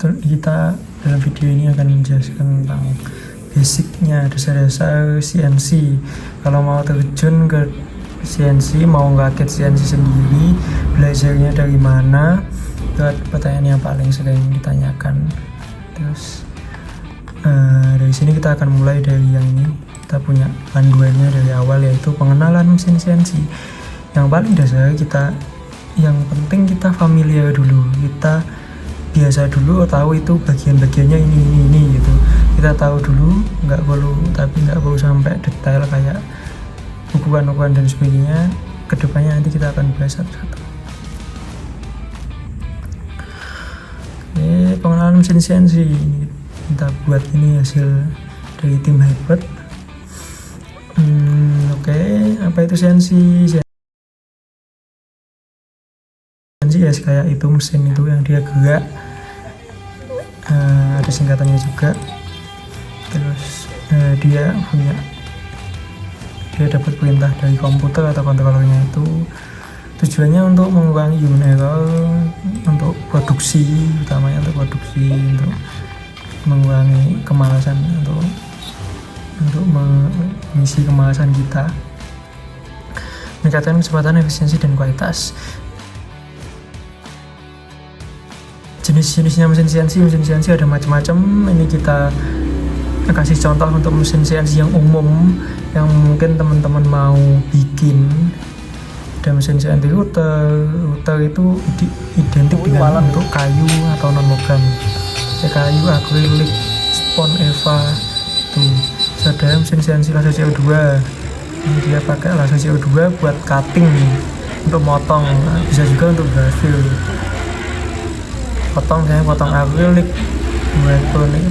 Kita dalam video ini akan menjelaskan tentang basicnya, dasar-dasar CNC. Kalau mau terjun ke CNC, mau ngerakit CNC sendiri, belajarnya dari mana, itu pertanyaan yang paling sering ditanyakan. Terus dari sini kita akan mulai dari yang ini. Kita punya panduannya dari awal, yaitu pengenalan mesin CNC. Yang paling dasar yang penting kita familiar dulu, kita biasa dulu tahu itu bagian-bagiannya ini gitu. Kita tahu dulu, nggak perlu sampai detail kayak ukuran-ukuran dan sebagainya. Kedepannya nanti kita akan bahas satu-satu. Oke, pengenalan mesin CNC ini kita buat, ini hasil dari tim Hyper. Oke, apa itu CNC? Ya kayak itu mesin itu yang dia gerak, ada singkatannya juga. Terus dia dapat perintah dari komputer atau controllernya. Itu tujuannya untuk mengurangi human error, untuk produksi, utamanya untuk produksi, untuk mengurangi kemalasan, untuk mengisi kemalasan kita, meningkatkan kecepatan, efisiensi, dan kualitas. Jenis-jenisnya mesin CNC ada macam-macam. Ini kita kasih contoh untuk mesin CNC yang umum yang mungkin teman-teman mau bikin. Ada mesin CNC router itu identik dengan untuk kayu atau non logam, kayu, akrilik, spon, eva. Tuh, ada mesin CNC laser CO2. Ini dia pakai laser CO2 buat cutting, untuk motong, bisa juga untuk grafir. Potong akrilik, buat pernik,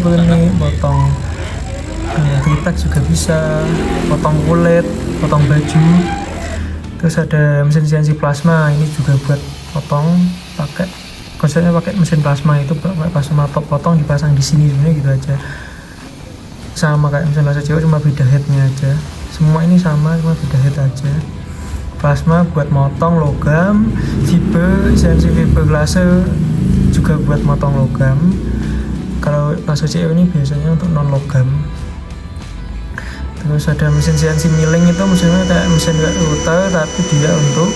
potong triplek juga bisa, potong kulit, potong baju. Terus ada mesin CNC plasma, ini juga buat potong, konsepnya pakai mesin plasma, itu pakai plasma top, potong dipasang di sini, sebenarnya gitu aja, sama kayak mesin laser CO, cuma beda headnya aja. Semua ini sama, cuma beda head aja. Plasma buat motong logam, CNC fiber laser juga buat motong logam. Kalau laser CO ini biasanya untuk non logam. Terus ada mesin CNC milling, itu mesinnya kayak mesin router tapi dia untuk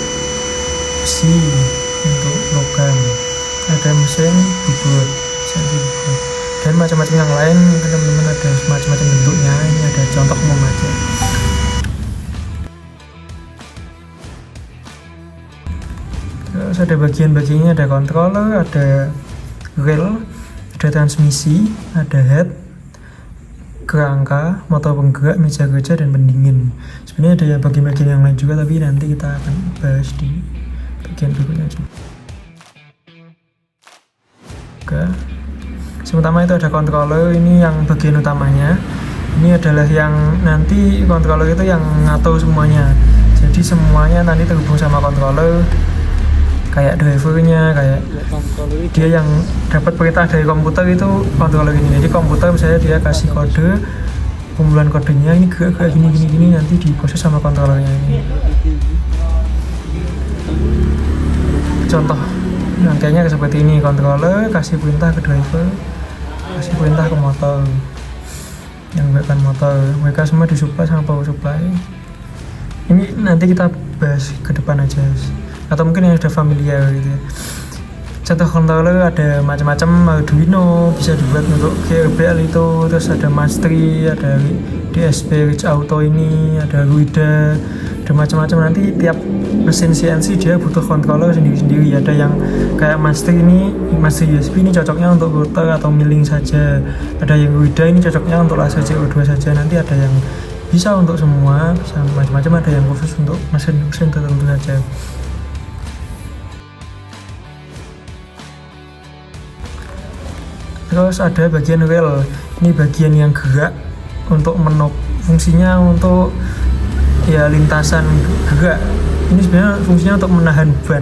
besi, untuk logam. Ada mesin bubut, CNC bubut, dan macam-macam yang lain. Teman-teman ada macam-macam bentuknya. Ini ada contoh umum aja. Terus ada bagian-bagiannya, ada controller, ada rel, ada transmisi, ada head, kerangka, motor penggerak, meja kerja, dan pendingin. Sebenarnya ada bagian-bagian yang lain juga, tapi nanti kita akan bahas di bagian berikutnya juga. Oke. Pertama itu ada controller, ini yang bagian utamanya. Ini adalah yang nanti controller itu yang ngatur semuanya. Jadi semuanya nanti terhubung sama controller. Kayak drivernya, kayak dia yang dapat perintah dari komputer itu controller ini. Jadi komputer misalnya dia kasih kode, pembulan kodenya ini gerak gini, nanti diproses sama controllernya ini. Contoh rangkaiannya seperti ini, controller kasih perintah ke driver, kasih perintah ke motor yang menggerakkan motor. Mereka semua disupply sama power supply. Ini nanti kita bahas ke depan aja, atau mungkin yang sudah familiar gitu ya. Contoh controller ada macam-macam, Arduino bisa dibuat untuk GRBL itu, terus ada Mastery, ada DSP Rich Auto, ini ada Ruida, ada macam-macam. Nanti tiap mesin CNC dia butuh controller sendiri-sendiri. Ada yang kayak Master USB ini cocoknya untuk router atau milling saja. Ada yang Ruida ini cocoknya untuk laser CO2 saja. Nanti ada yang bisa untuk semua, bisa macam-macam. Ada yang khusus untuk mesin tertentu saja. Terus ada bagian rel, ini bagian yang gerak untuk fungsinya untuk ya lintasan gerak. Ini sebenarnya fungsinya untuk menahan beban,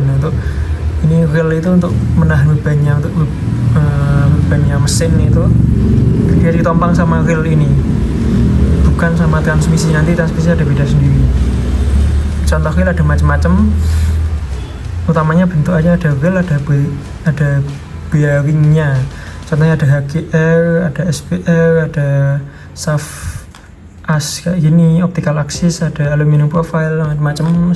ini rel itu untuk menahan bebannya, untuk bebannya mesin itu dia ditompang sama rel ini, bukan sama transmisi. Nanti transmisi ada beda sendiri. Contoh rel ada macam-macam, utamanya bentuk aja, ada rel, ada bearingnya. contohnya ada HGR, ada SPR, ada SAF as kayak gini, optical axis, ada aluminium profile, macam-macam,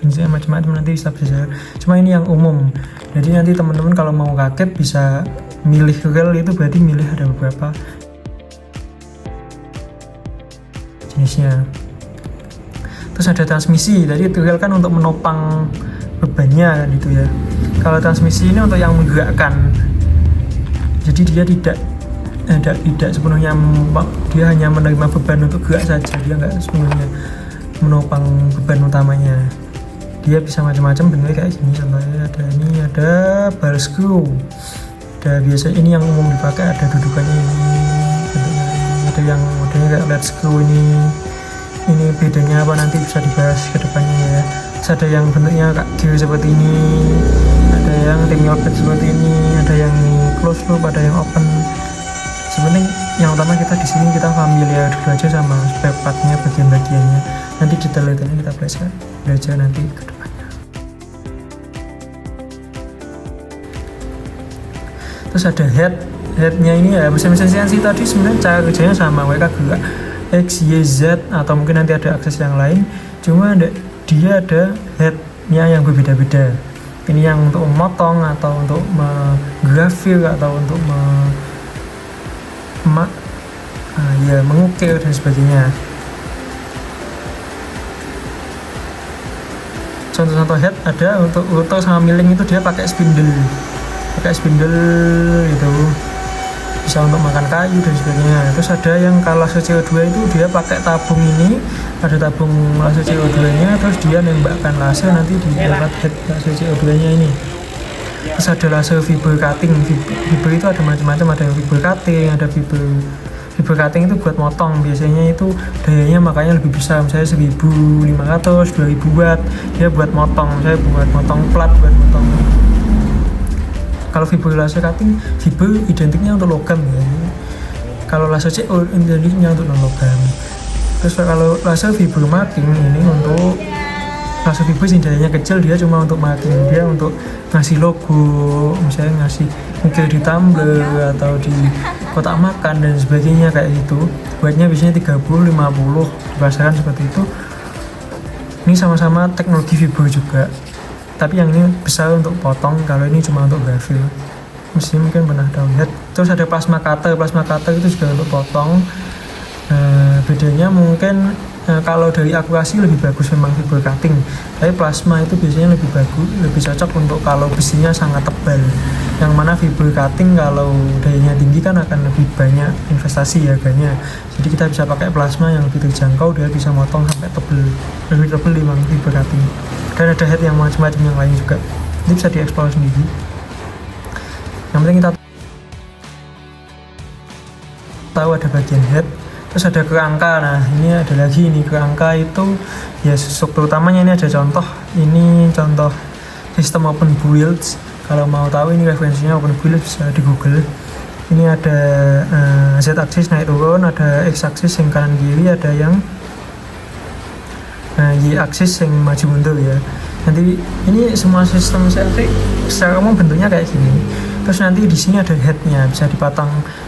bentuknya macam-macam, nanti bisa belajar. Cuma ini yang umum, jadi nanti teman-teman kalau mau kaget bisa milih rel, itu berarti milih ada beberapa jenisnya. Terus ada transmisi, jadi rel kan untuk menopang bebannya gitu ya. Kalau transmisi ini untuk yang menggerakkan, jadi dia tidak sepenuhnya dia hanya menerima beban untuk gerak saja, dia nggak sepenuhnya menopang beban utamanya. Dia bisa macam-macam bentuknya kayak gini, contohnya ada ini, ada bar screw, ada biasa ini yang umum dipakai, ada dudukannya ini bentuknya ini, ada yang modelnya kayak lead screw ini bedanya apa nanti bisa dibahas ke depannya ya. Terus ada yang bentuknya kayak gear seperti ini, ada yang tinggal seperti ini, ada yang close loop, ada yang open. Sebenarnya yang utama kita di sini kita familiar dulu aja sama spare partnya, bagian-bagiannya. Nanti detail-detailnya kita belajar nanti ke depannya. Terus ada headnya ini ya, mesin-mesin CNC tadi sebenarnya cara kerjanya sama, mereka gerak X, Y, Z, atau mungkin nanti ada akses yang lain. Cuma dia ada headnya yang berbeda-beda. Ini yang untuk memotong atau untuk menggrafir atau untuk mengukir dan sebagainya. Contoh-contoh head ada untuk rotor sama milling, itu dia pakai spindle gitu, bisa untuk makan kayu dan sebagainya. Terus ada yang kalau laser CO2 itu dia pakai tabung ini, ada tabung laser CO2 nya, terus dia nembakkan laser nanti di lewat head laser CO2 nya ini. Terus ada laser fiber cutting. Fiber itu ada macam-macam, ada yang fiber cutting, ada fiber cutting itu buat motong, biasanya itu dayanya makanya lebih besar, misalnya 1500, 2000 watt, dia buat motong, saya buat motong plat, buat motong. Kalau fiber laser cutting, fiber identiknya untuk logam ya. Kalau laser CO identiknya untuk non logam. Terus kalau laser fiber marking ini untuk laser fiber dayanya kecil, dia cuma untuk marking, dia untuk ngasih logo, misalnya ngasih mungkin di tumbler atau di kotak makan dan sebagainya kayak gitu. Buatnya biasanya 30, 50 dipasarkan seperti itu. Ini sama-sama teknologi fiber juga, tapi yang ini besar untuk potong, kalau ini cuma untuk grafir. Mungkin pernah tahu lihat. Terus ada plasma cutter itu juga untuk potong. Bedanya mungkin kalau dari akurasi lebih bagus memang fiber cutting, tapi plasma itu biasanya lebih bagus, lebih cocok untuk kalau besinya sangat tebal. Yang mana fiber cutting kalau dayanya tinggi kan akan lebih banyak investasi harganya. Jadi kita bisa pakai plasma yang lebih terjangkau, dia bisa motong sampai tebal, lebih tebal memang fiber cutting. Dan ada head yang macam-macam yang lain juga, ini bisa dieksplor sendiri. Yang penting kita tahu ada bagian head. Terus ada kerangka. Nah ini ada lagi, ini kerangka itu ya struktur utamanya. Ini ada contoh, ini contoh sistem open builds. Kalau mau tahu ini referensinya open builds bisa di Google. Ini ada Z axis naik turun, ada X axis yang kanan kiri, ada yang Y axis yang maju mundur ya. Nanti ini semua sistem CNC secara umum bentuknya kayak gini. Terus nanti di sini ada headnya, bisa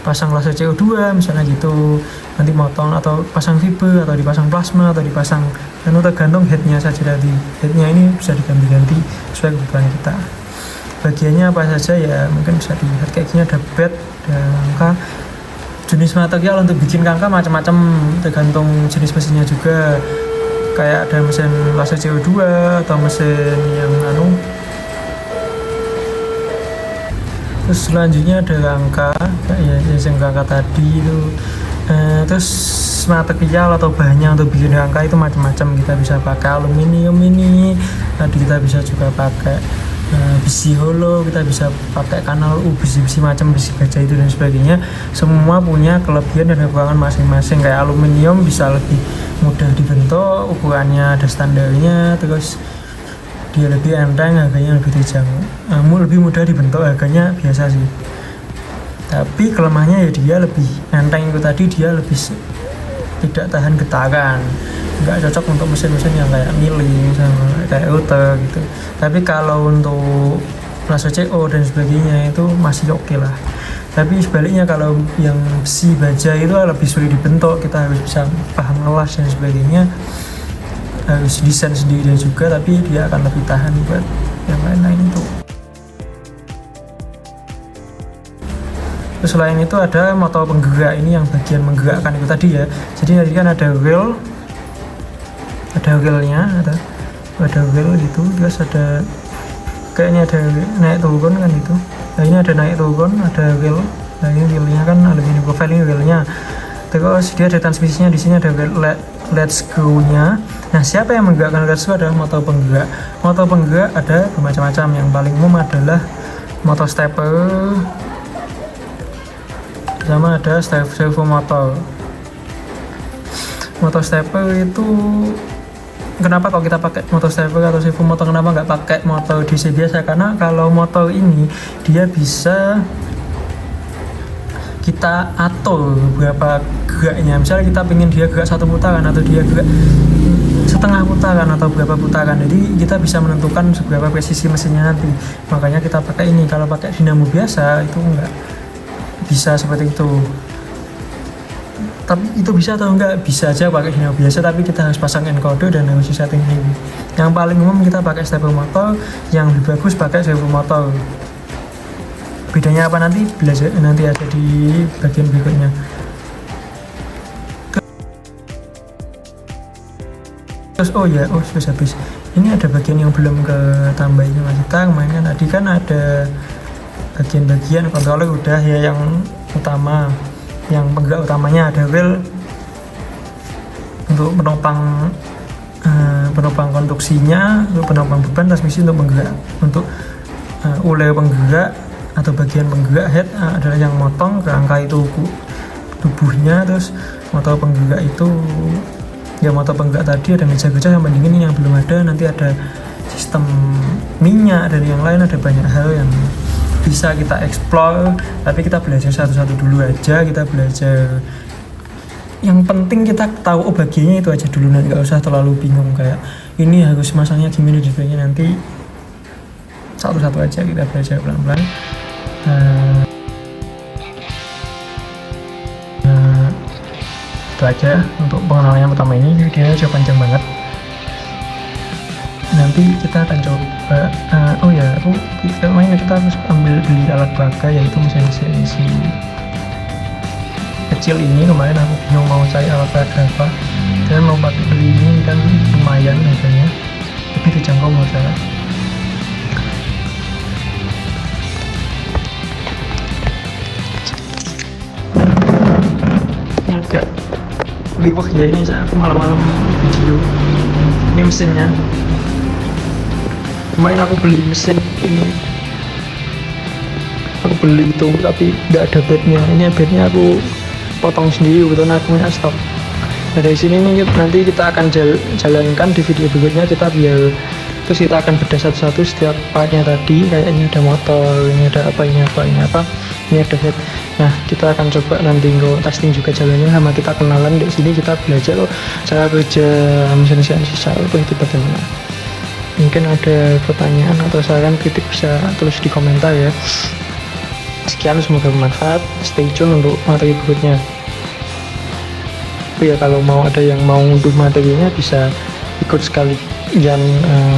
pasang laser CO2 misalnya gitu, nanti motong, atau pasang fiber, atau dipasang plasma, atau dipasang, dan tergantung headnya saja. Tadi headnya ini bisa diganti-ganti sesuai kebutuhan kita. Bagiannya apa saja ya, mungkin bisa dilihat kayak gini, ada bed, ada rangka. Jenis material untuk bikin rangka macam-macam, tergantung jenis mesinnya juga. Kayak ada mesin laser CO2 atau mesin yang terus selanjutnya ada rangka kayak yang rangka tadi itu. Terus material atau bahannya untuk bikin rangka itu macam-macam, kita bisa pakai aluminium ini, tadi kita bisa juga pakai besi holo, kita bisa pakai kanal besi-besi macam, besi baja itu dan sebagainya. Semua punya kelebihan dan kekurangan masing-masing. Kayak aluminium bisa lebih mudah dibentuk, ukurannya ada standarnya, terus dia lebih enteng, harganya lebih terjangkau, lebih mudah dibentuk, harganya biasa sih. Tapi kelemahannya ya dia lebih enteng, itu tadi dia lebih tidak tahan getaran, nggak cocok untuk mesin-mesin yang kayak milling sama kayak router gitu. Tapi kalau untuk laser CO dan sebagainya itu masih oke lah. Tapi sebaliknya kalau yang besi baja itu lebih sulit dibentuk, kita harus bisa paham ngelas dan sebagainya, harus desain sendiri juga, tapi dia akan lebih tahan buat yang lain-lain itu. Terus selain itu ada motor penggerak, ini yang bagian menggerakkan itu tadi ya. Jadi tadi kan ada wheelnya, ada wheel gitu, terus ada kayaknya ada naik turun kan gitu. Nah ini ada naik turun, ada wheel. Nah ini wheelnya kan aluminium profiling wheelnya. Terus dia ada transmisinya, di sini ada LED screw-nya. Nah siapa yang menggerakkan LED screw adalah motor penggerak. Motor penggerak ada bermacam-macam. Yang paling umum adalah motor stepper, sama ada servo motor. Motor stepper itu kenapa kalau kita pakai motor stepper atau servo motor, kenapa nggak pakai motor DC biasa? Karena kalau motor ini dia bisa kita atur berapa geraknya. Misalnya kita pengen dia gerak 1 putaran atau dia gerak setengah putaran atau berapa putaran, jadi kita bisa menentukan seberapa presisi mesinnya nanti. Makanya kita pakai ini. Kalau pakai dinamo biasa itu enggak bisa seperti itu. Tapi itu bisa atau enggak? Bisa aja pakai dinamo biasa, tapi kita harus pasang encoder dan harus setting ini. Yang paling umum kita pakai stepper motor, yang lebih bagus pakai servo motor. Bedanya apa nanti belajar, nanti ada di bagian berikutnya. Terus sudah habis. Ini ada bagian yang belum ketambahin sama kita. Kemarin kan tadi kan ada bagian-bagian controller udah ya, yang utama, yang penggerak utamanya ada wheel untuk penopang konstruksinya, untuk penopang beban, transmisi untuk penggerak, untuk ule penggerak atau bagian penggerak head adalah yang motong kerangka itu tubuhnya. Terus motor penggerak itu ya, motor penggerak tadi ada meja kerja yang pendingin yang belum ada, nanti ada sistem minyak dan yang lain, ada banyak hal yang bisa kita explore, tapi kita belajar satu-satu dulu aja. Kita belajar yang penting kita tahu bagiannya itu aja dulu, nanti nggak usah terlalu bingung kayak ini harus masangnya gimana sebagainya. Nanti satu-satu aja kita belajar pelan-pelan. Itu aja untuk pengenalan yang pertama ini. Videonya jauh panjang banget, nanti kita akan coba kita harus beli alat baga, yaitu mesin isi kecil ini. Kemarin aku bingung mau cari alat baga apa, dan mau pakai beli ini kan lumayan harganya, lebih terjangkau menurut saya. Agak liwah ya ini, saya malam-malam video. Ini mesinnya. Kemarin aku beli mesin ini, aku beli itu tapi nggak ada bednya. Ini bednya aku potong sendiri, kebetulan aku punya stok. Nah dari sini nih nanti kita akan jalankan di video berikutnya, terus kita akan bedah satu-satu setiap partnya tadi. Kayak ini ada motor, ini ada apa, ini ada head. Nah kita akan coba nanti testing juga jalannya, sama kita kenalan di sini, kita belajar cara kerja mesin CNC itu bagaimana. Mungkin ada pertanyaan atau saran kritik bisa tulis di komentar ya. Sekian, semoga bermanfaat. Stay tune untuk materi berikutnya. Ya kalau mau ada yang mau unduh materinya bisa ikut sekalian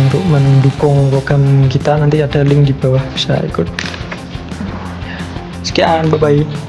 untuk mendukung program kita, nanti ada link di bawah, bisa ikut. Sekian, bye bye.